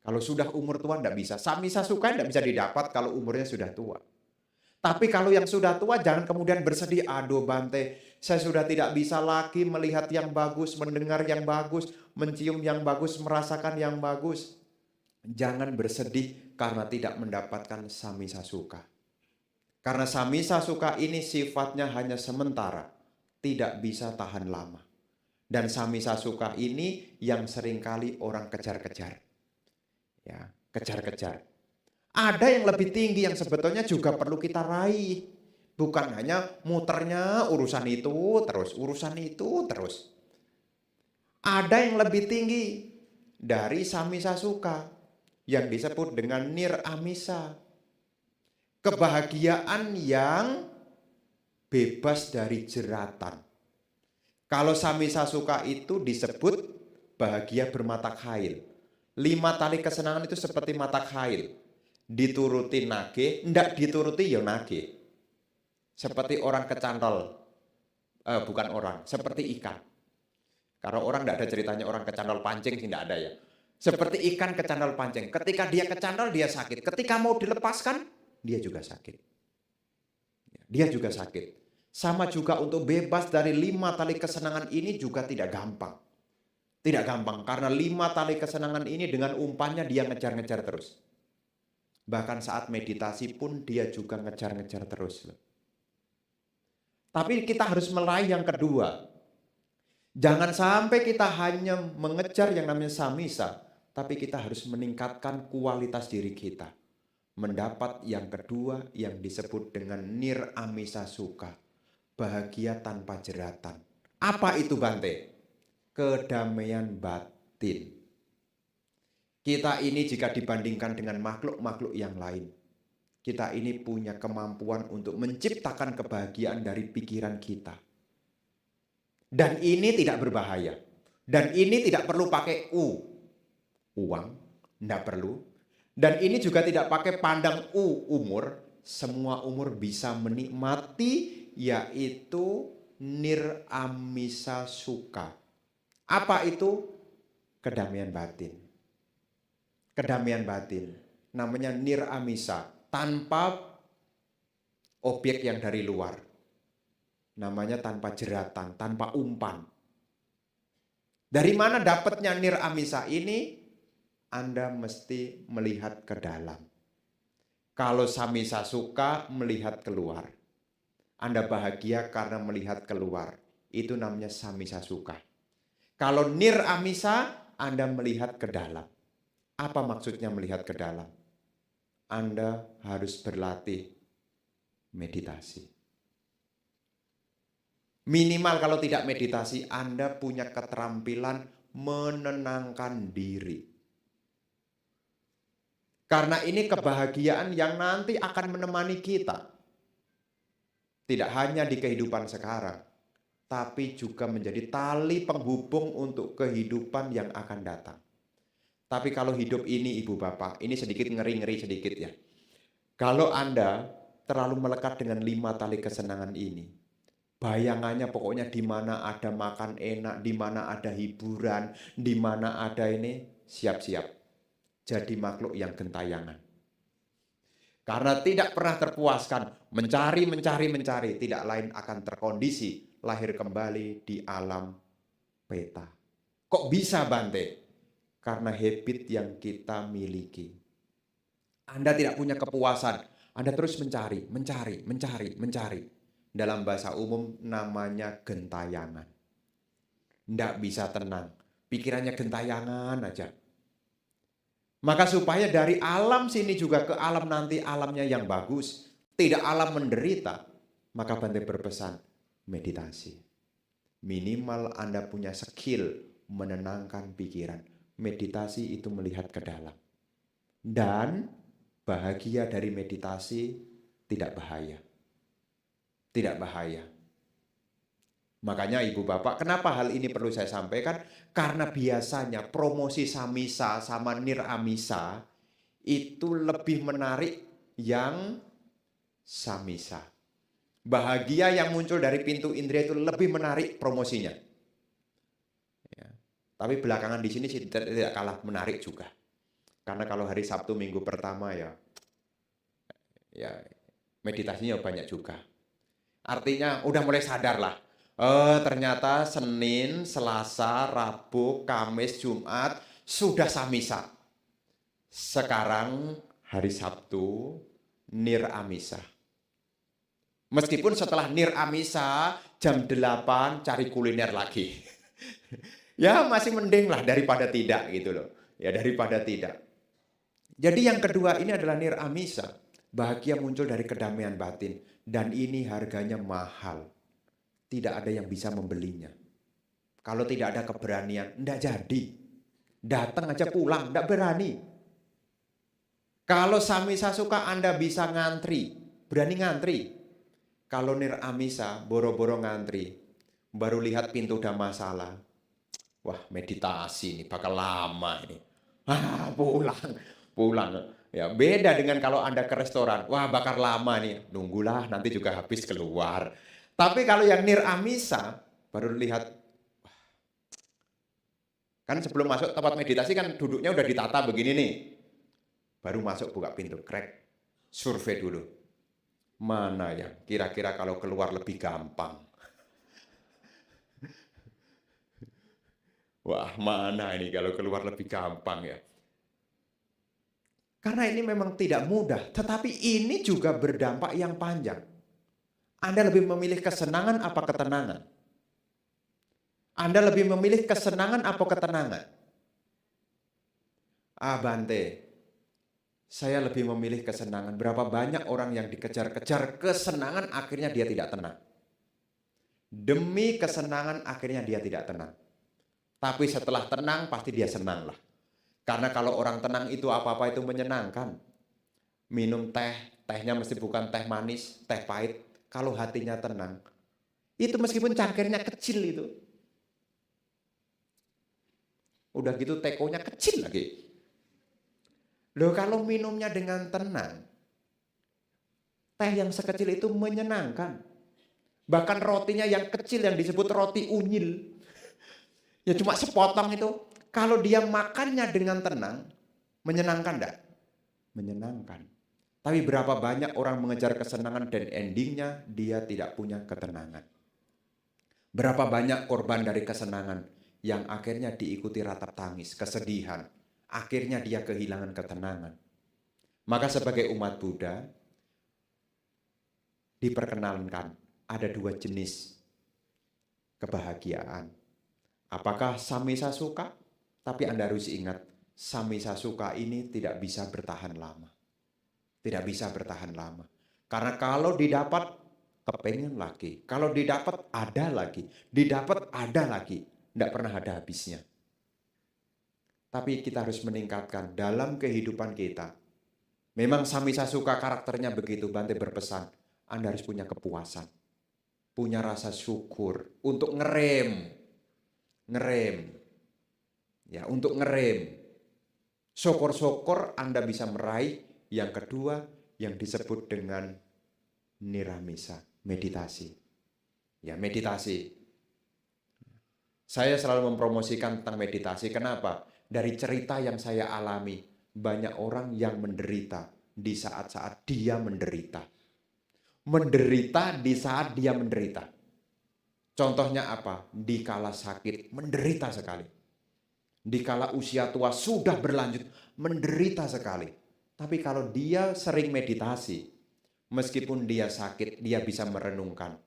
Kalau sudah umur tua enggak bisa. Samisa suka enggak bisa didapat kalau umurnya sudah tua. Tapi kalau yang sudah tua jangan kemudian bersedih, aduh Bante, Saya sudah tidak bisa lagi melihat yang bagus, mendengar yang bagus, mencium yang bagus, merasakan yang bagus. Jangan bersedih karena tidak mendapatkan samisa suka. Karena samisa suka ini sifatnya hanya sementara, tidak bisa tahan lama. Dan samisa suka ini yang seringkali orang kejar-kejar. Ya, kejar-kejar. Ada yang lebih tinggi yang sebetulnya juga perlu kita raih. Bukan hanya muternya urusan itu terus, urusan itu terus. Ada yang lebih tinggi dari samisa suka yang disebut dengan nir-amisa. Kebahagiaan yang bebas dari jeratan. Kalau samisa suka itu disebut bahagia bermata khail. 5 tali kesenangan itu seperti mata khail. Dituruti nage, ndak dituruti ya nage. Seperti orang kecantol, bukan orang, seperti ikan. Karena orang ndak ada ceritanya orang kecantol pancing sih ndak ada ya. Seperti ikan kecantol pancing. Ketika dia kecantol dia sakit. Ketika mau dilepaskan dia juga sakit. Dia juga sakit. Sama juga untuk bebas dari 5 tali kesenangan ini juga tidak gampang. Tidak gampang karena 5 tali kesenangan ini dengan umpannya dia ngejar-ngejar terus. Bahkan saat meditasi pun dia juga ngejar-ngejar terus. Tapi kita harus meraih yang kedua. Jangan sampai kita hanya mengejar yang namanya samisa, tapi kita harus meningkatkan kualitas diri kita. Mendapat yang kedua yang disebut dengan nir-amisa suka. Bahagia tanpa jeratan. Apa itu Bante? Kedamaian batin. Kita ini jika dibandingkan dengan makhluk-makhluk yang lain, kita ini punya kemampuan untuk menciptakan kebahagiaan dari pikiran kita. Dan ini tidak berbahaya. Dan ini tidak perlu pakai uang, tidak perlu. Dan ini juga tidak pakai pandang umur. Semua umur bisa menikmati, yaitu nir-amisa suka. Apa itu? Kedamaian batin. Kedamaian batin. Namanya nir-amisa. Tanpa objek yang dari luar. Namanya tanpa jeratan, tanpa umpan. Dari mana dapatnya nir-amisa ini? Anda mesti melihat ke dalam. Kalau samisa suka, melihat keluar. Anda bahagia karena melihat keluar. Itu namanya samisa suka. Kalau nir-amisa, Anda melihat ke dalam. Apa maksudnya melihat ke dalam? Anda harus berlatih meditasi. Minimal kalau tidak meditasi, Anda punya keterampilan menenangkan diri. Karena ini kebahagiaan yang nanti akan menemani kita. Tidak hanya di kehidupan sekarang, tapi juga menjadi tali penghubung untuk kehidupan yang akan datang. Tapi kalau hidup ini Ibu Bapak, ini sedikit ngeri-ngeri sedikit ya. Kalau Anda terlalu melekat dengan 5 tali kesenangan ini, bayangannya pokoknya di mana ada makan enak, di mana ada hiburan, di mana ada ini, siap-siap. Jadi makhluk yang gentayangan. Karena tidak pernah terpuaskan, mencari, tidak lain akan terkondisi, lahir kembali di alam peta. Kok bisa Bante? Karena habit yang kita miliki. Anda tidak punya kepuasan, Anda terus mencari. Dalam bahasa umum namanya gentayangan. Tidak bisa tenang, pikirannya gentayangan aja. Maka supaya dari alam sini juga ke alam nanti alamnya yang bagus, tidak alam menderita, maka Bante berpesan meditasi. Minimal Anda punya skill menenangkan pikiran. Meditasi itu melihat ke dalam. Dan bahagia dari meditasi tidak bahaya. Tidak bahaya. Makanya Ibu Bapak, kenapa hal ini perlu saya sampaikan? Karena biasanya promosi samisa sama nir-amisa itu lebih menarik yang samisa. Bahagia yang muncul dari pintu indera itu lebih menarik promosinya. Ya. Tapi belakangan di sini tidak kalah menarik juga. Karena kalau hari Sabtu minggu pertama ya meditasinya banyak juga. Artinya udah mulai sadar lah. Ternyata Senin, Selasa, Rabu, Kamis, Jumat sudah samisa. Sekarang hari Sabtu, Nir Amisa. Meskipun setelah Nir Amisa, jam 8 cari kuliner lagi. Ya masih mending lah daripada tidak gitu loh. Ya daripada tidak. Jadi yang kedua ini adalah Nir Amisa. Bahagia muncul dari kedamaian batin. Dan ini harganya mahal. Tidak ada yang bisa membelinya. Kalau tidak ada keberanian, enggak jadi. Datang aja pulang, enggak berani. Kalau Samisa suka Anda bisa ngantri, berani ngantri. Kalau Nir Amisa boro-boro ngantri, baru lihat pintu udah masalah. Wah meditasi ini bakal lama ini. Pulang. Ya beda dengan kalau Anda ke restoran, wah bakal lama nih, nunggulah nanti juga habis keluar. Tapi kalau yang Nir Amisa, baru lihat, kan sebelum masuk tempat meditasi kan duduknya udah ditata begini nih. Baru masuk buka pintu, crack, survei dulu. Mana ya kira-kira kalau keluar lebih gampang? Wah mana ini kalau keluar lebih gampang ya? Karena ini memang tidak mudah, tetapi ini juga berdampak yang panjang. Anda lebih memilih kesenangan apa ketenangan? Anda lebih memilih kesenangan apa ketenangan? Bante, saya lebih memilih kesenangan. Berapa banyak orang yang dikejar-kejar kesenangan akhirnya dia tidak tenang. Demi kesenangan akhirnya dia tidak tenang. Tapi setelah tenang pasti dia senang lah. Karena kalau orang tenang itu apa-apa itu menyenangkan. Minum teh, tehnya mesti bukan teh manis, teh pahit. Kalau hatinya tenang, itu meskipun cangkirnya kecil itu. Udah gitu tekonya kecil lagi. Loh kalau minumnya dengan tenang, teh yang sekecil itu menyenangkan. Bahkan rotinya yang kecil yang disebut roti unyil. Ya cuma sepotong itu. Kalau dia makannya dengan tenang, menyenangkan enggak? Menyenangkan. Tapi berapa banyak orang mengejar kesenangan dan endingnya dia tidak punya ketenangan. Berapa banyak korban dari kesenangan yang akhirnya diikuti ratap tangis, kesedihan. Akhirnya dia kehilangan ketenangan. Maka sebagai umat Buddha, diperkenalkan ada dua jenis kebahagiaan. Apakah Samisa Sukha? Tapi Anda harus ingat, Samisa Sukha ini tidak bisa bertahan lama. Tidak bisa bertahan lama. Karena kalau didapat, kepengen lagi. Kalau didapat, ada lagi. Didapat, ada lagi. Tidak pernah ada habisnya. Tapi kita harus meningkatkan dalam kehidupan kita. Memang Samisa Sukha karakternya begitu, Bante berpesan. Anda harus punya kepuasan. Punya rasa syukur untuk ngerem. Ya, untuk ngerem. Syukur-syukur Anda bisa meraih. Yang kedua, yang disebut dengan Niramisa, meditasi. Ya, meditasi. Saya selalu mempromosikan tentang meditasi. Kenapa? Dari cerita yang saya alami, banyak orang yang menderita di saat-saat dia menderita. Menderita di saat dia menderita. Contohnya apa? Dikala sakit, menderita sekali. Dikala usia tua sudah berlanjut, menderita sekali. Tapi kalau dia sering meditasi, meskipun dia sakit, dia bisa merenungkan.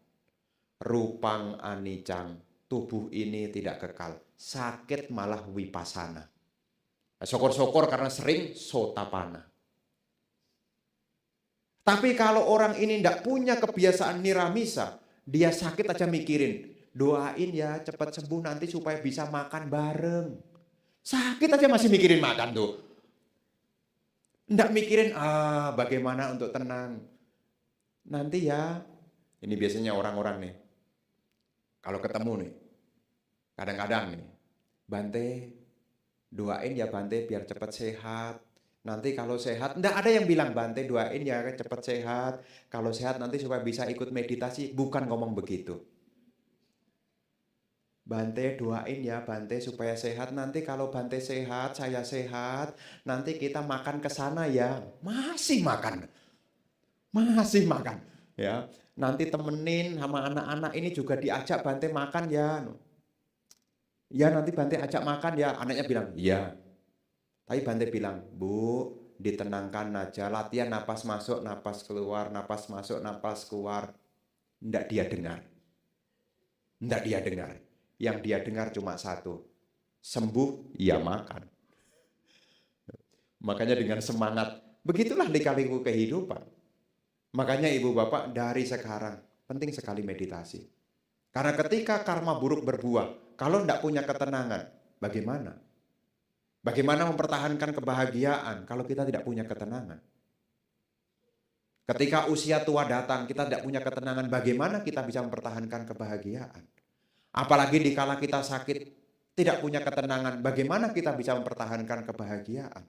Rupang anicang, tubuh ini tidak kekal. Sakit malah wipasana. Syukur-syukur karena sering sotapana. Tapi kalau orang ini tidak punya kebiasaan niramisa, dia sakit aja mikirin, doain ya cepat sembuh nanti supaya bisa makan bareng. Sakit aja masih mikirin makan tuh. Tidak mikirin bagaimana untuk tenang. Nanti ya, ini biasanya orang-orang nih, kalau ketemu nih, kadang-kadang nih, Bante, doain ya Bante biar cepat sehat. Nanti kalau sehat, enggak ada yang bilang Bante doain ya cepat sehat. Kalau sehat nanti supaya bisa ikut meditasi. Bukan ngomong begitu. Bante doain ya Bante supaya sehat. Nanti kalau Bante sehat, saya sehat. Nanti kita makan ke sana ya. Masih makan. Ya. nanti temenin sama anak-anak ini juga diajak Bante makan ya. Ya nanti Bante ajak makan ya. Anaknya bilang, iya. Tapi Bante bilang, Bu, ditenangkan aja, latihan napas masuk, napas keluar, napas masuk, napas keluar. Nggak dia dengar. Nggak dia dengar. Yang dia dengar cuma satu. Sembuh, ya makan. Makanya dengan semangat, begitulah lika-liku kehidupan. Makanya ibu bapak dari sekarang penting sekali meditasi. Karena ketika karma buruk berbuah, kalau tidak punya ketenangan, bagaimana? Bagaimana mempertahankan kebahagiaan kalau kita tidak punya ketenangan? Ketika usia tua datang, kita tidak punya ketenangan, bagaimana kita bisa mempertahankan kebahagiaan? Apalagi dikala kita sakit, tidak punya ketenangan, bagaimana kita bisa mempertahankan kebahagiaan?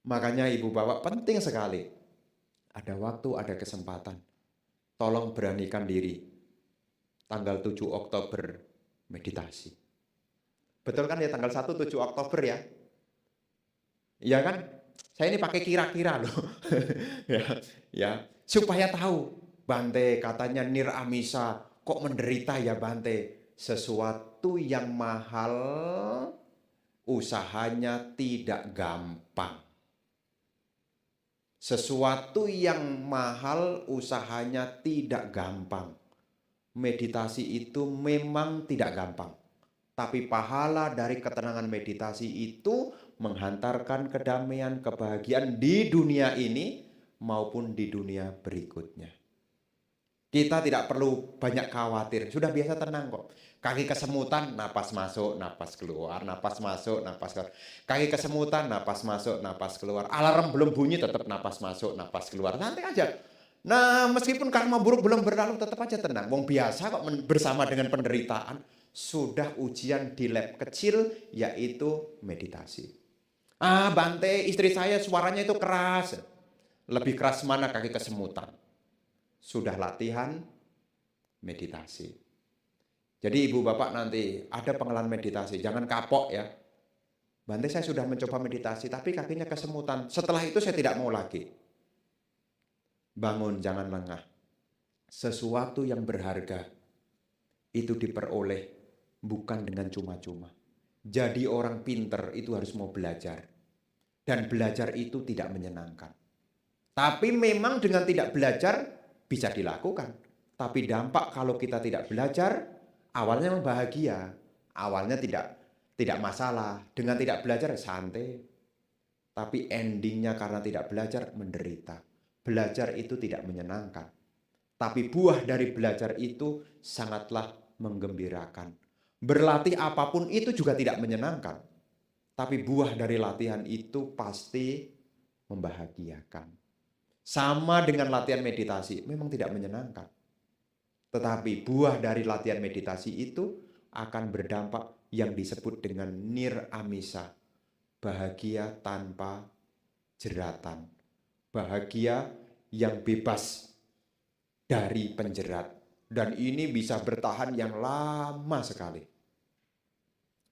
Makanya ibu bapak penting sekali. Ada waktu, ada kesempatan. Tolong beranikan diri. Tanggal 7 Oktober meditasi. Betul kan ya tanggal 1 7 Oktober ya? Iya kan? Saya ini pakai kira-kira loh. ya, supaya tahu. Bante katanya Niramisa, kok menderita ya Bante? Sesuatu yang mahal, usahanya tidak gampang. Sesuatu yang mahal usahanya tidak gampang. Meditasi itu memang tidak gampang. Tapi pahala dari ketenangan meditasi itu menghantarkan kedamaian, kebahagiaan di dunia ini maupun di dunia berikutnya. Kita tidak perlu banyak khawatir, sudah biasa tenang kok. Kaki kesemutan, napas masuk, napas keluar, napas masuk, napas keluar. Kaki kesemutan, napas masuk, napas keluar. Alarm belum bunyi, tetap napas masuk, napas keluar. Santai aja. Nah, meskipun karma buruk belum berlalu, tetap aja tenang. Wong biasa kok bersama dengan penderitaan. Sudah ujian di lab kecil, yaitu meditasi. Ah, Bante, istri saya suaranya itu keras. Lebih keras mana kaki kesemutan? Sudah latihan meditasi. Jadi ibu bapak nanti ada pengalaman meditasi, jangan kapok ya. Bante saya sudah mencoba meditasi tapi kakinya kesemutan. Setelah itu saya tidak mau lagi. Bangun, jangan lengah. Sesuatu yang berharga itu diperoleh bukan dengan cuma-cuma. Jadi orang pinter itu harus mau belajar. Dan belajar itu tidak menyenangkan. Tapi memang dengan tidak belajar bisa dilakukan. Tapi dampak kalau kita tidak belajar, awalnya memang bahagia. Awalnya tidak masalah. Dengan tidak belajar santai. Tapi endingnya karena tidak belajar menderita. Belajar itu tidak menyenangkan. Tapi buah dari belajar itu sangatlah menggembirakan. Berlatih apapun itu juga tidak menyenangkan. Tapi buah dari latihan itu pasti membahagiakan. Sama dengan latihan meditasi, memang tidak menyenangkan. Tetapi buah dari latihan meditasi itu akan berdampak yang disebut dengan Niramisa. Bahagia tanpa jeratan. Bahagia yang bebas dari penjerat. Dan ini bisa bertahan yang lama sekali.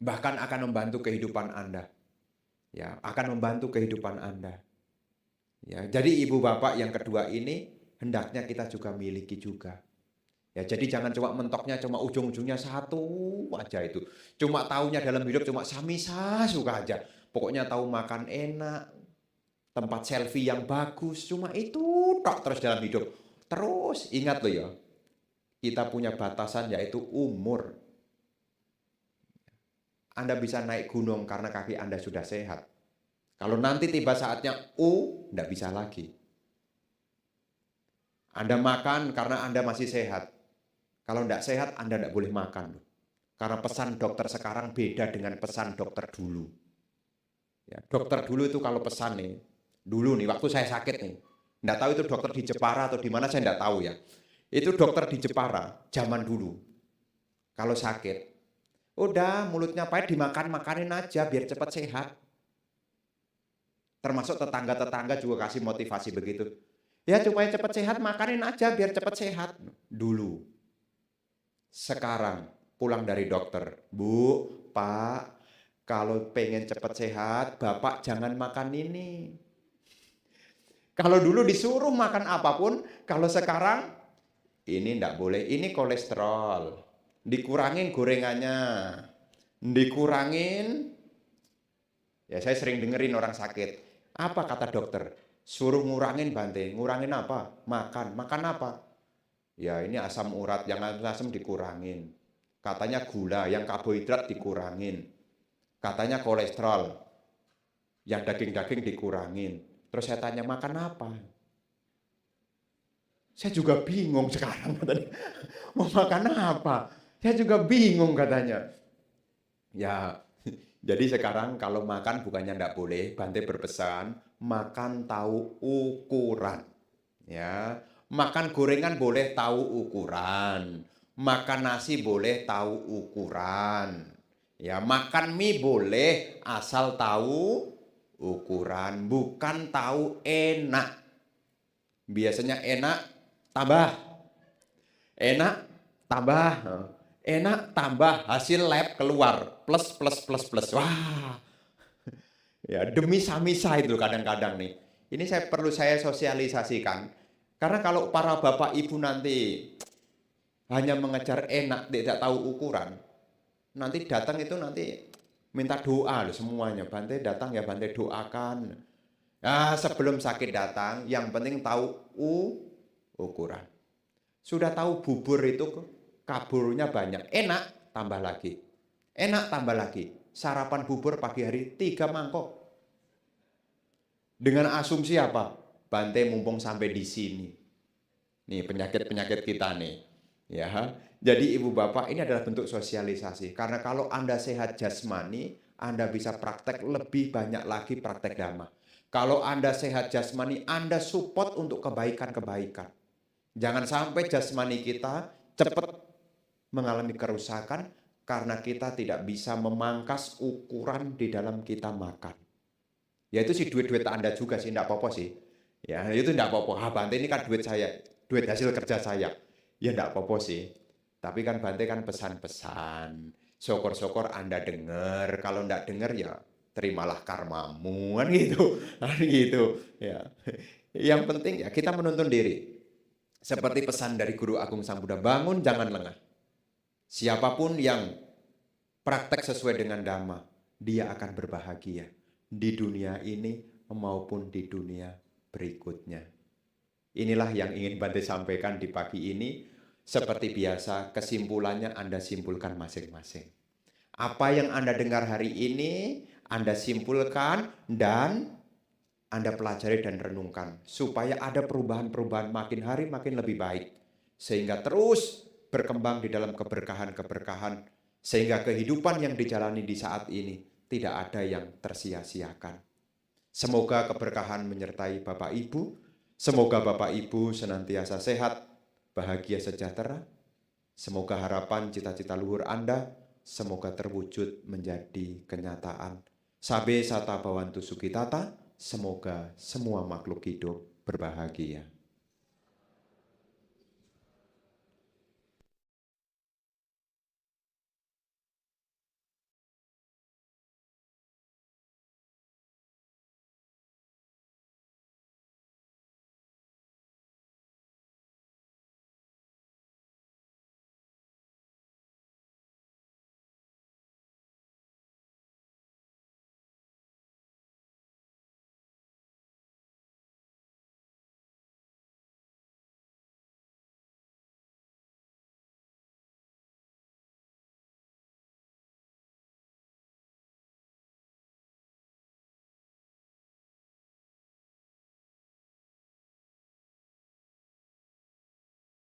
Bahkan akan membantu kehidupan Anda. Ya, akan membantu kehidupan Anda. Ya, jadi ibu bapak yang kedua ini hendaknya kita juga miliki juga. Ya, jadi jangan cuma mentoknya cuma ujung-ujungnya satu aja itu. Cuma taunya dalam hidup cuma samisa suka aja. Pokoknya tahu makan enak, tempat selfie yang bagus, cuma itu tok terus dalam hidup. Terus ingat loh ya, kita punya batasan yaitu umur. Anda bisa naik gunung karena kaki Anda sudah sehat. Kalau nanti tiba saatnya tidak bisa lagi. Anda makan karena Anda masih sehat. Kalau tidak sehat, Anda tidak boleh makan. Karena pesan dokter sekarang beda dengan pesan dokter dulu. Ya, dokter dulu itu kalau pesan nih, dulu nih waktu saya sakit nih, tidak tahu itu dokter di Jepara atau di mana saya tidak tahu ya. Itu dokter di Jepara zaman dulu. Kalau sakit, udah mulutnya pahit dimakan-makanin aja biar cepat sehat. Termasuk tetangga-tetangga juga kasih motivasi begitu. Ya supaya cepat sehat makanin aja biar cepat sehat. Dulu. Sekarang pulang dari dokter. Bu, Pak, kalau pengen cepat sehat, Bapak jangan makan ini. Kalau dulu disuruh makan apapun, kalau sekarang ini enggak boleh, ini kolesterol. Dikurangin gorengannya. Dikurangin. Ya saya sering dengerin orang sakit. Apa kata dokter? Suruh ngurangin Bante. Ngurangin apa? Makan. Makan apa? Ya ini asam urat, yang asam dikurangin. Katanya gula, yang karbohidrat dikurangin. Katanya kolesterol, yang daging-daging dikurangin. Terus saya tanya, makan apa? Saya juga bingung sekarang katanya. Mau makan apa? Saya juga bingung katanya. Ya, jadi sekarang kalau makan bukannya enggak boleh, Bante berpesan makan tahu ukuran. Ya, makan gorengan boleh tahu ukuran. Makan nasi boleh tahu ukuran. Ya, makan mie boleh asal tahu ukuran, bukan tahu enak. Biasanya enak tambah, enak tambah, enak tambah, hasil lab keluar plus plus plus plus. Wah, ya demi samisa itu kadang-kadang nih. Ini perlu saya sosialisasikan. Karena kalau para bapak ibu nanti hanya mengejar enak, tidak tahu ukuran, nanti datang itu nanti minta doa loh semuanya. Bante datang ya Bante doakan. Nah, sebelum sakit datang, yang penting tahu ukuran. Sudah tahu bubur itu kaburnya banyak, enak tambah lagi. Enak tambah lagi. Sarapan bubur pagi hari 3 mangkok. Dengan asumsi apa? Bante mumpung sampai di sini. Nih penyakit-penyakit kita nih. Ya. Jadi ibu bapak ini adalah bentuk sosialisasi. Karena kalau Anda sehat jasmani, Anda bisa praktek lebih banyak lagi praktek dhamma. Kalau Anda sehat jasmani, Anda support untuk kebaikan-kebaikan. Jangan sampai jasmani kita cepat mengalami kerusakan karena kita tidak bisa memangkas ukuran di dalam kita makan. Ya itu sih duit-duit Anda juga sih, enggak apa-apa sih. Ya itu enggak apa-apa. Ah, Bante ini kan duit saya, duit hasil kerja saya. Ya enggak apa-apa sih. Tapi kan Bante kan pesan-pesan. Syukur-syukur Anda dengar. Kalau enggak dengar ya terimalah karmamu kan gitu. Kan gitu. Ya. Yang penting ya kita menuntun diri. Seperti pesan dari Guru Agung Sang Buddha, bangun jangan lengah. Siapapun yang praktek sesuai dengan Dhamma, dia akan berbahagia di dunia ini maupun di dunia berikutnya. Inilah yang ingin Bante sampaikan di pagi ini. Seperti biasa, kesimpulannya Anda simpulkan masing-masing. Apa yang Anda dengar hari ini, Anda simpulkan dan Anda pelajari dan renungkan. Supaya ada perubahan-perubahan makin hari makin lebih baik. Sehingga terus berkembang di dalam keberkahan-keberkahan. Sehingga kehidupan yang dijalani di saat ini tidak ada yang tersia-siakan. Semoga keberkahan menyertai Bapak Ibu. Semoga Bapak Ibu senantiasa sehat, bahagia sejahtera. Semoga harapan cita-cita luhur Anda semoga terwujud menjadi kenyataan. Sabe sata bawantu sukitata, semoga semua makhluk hidup berbahagia.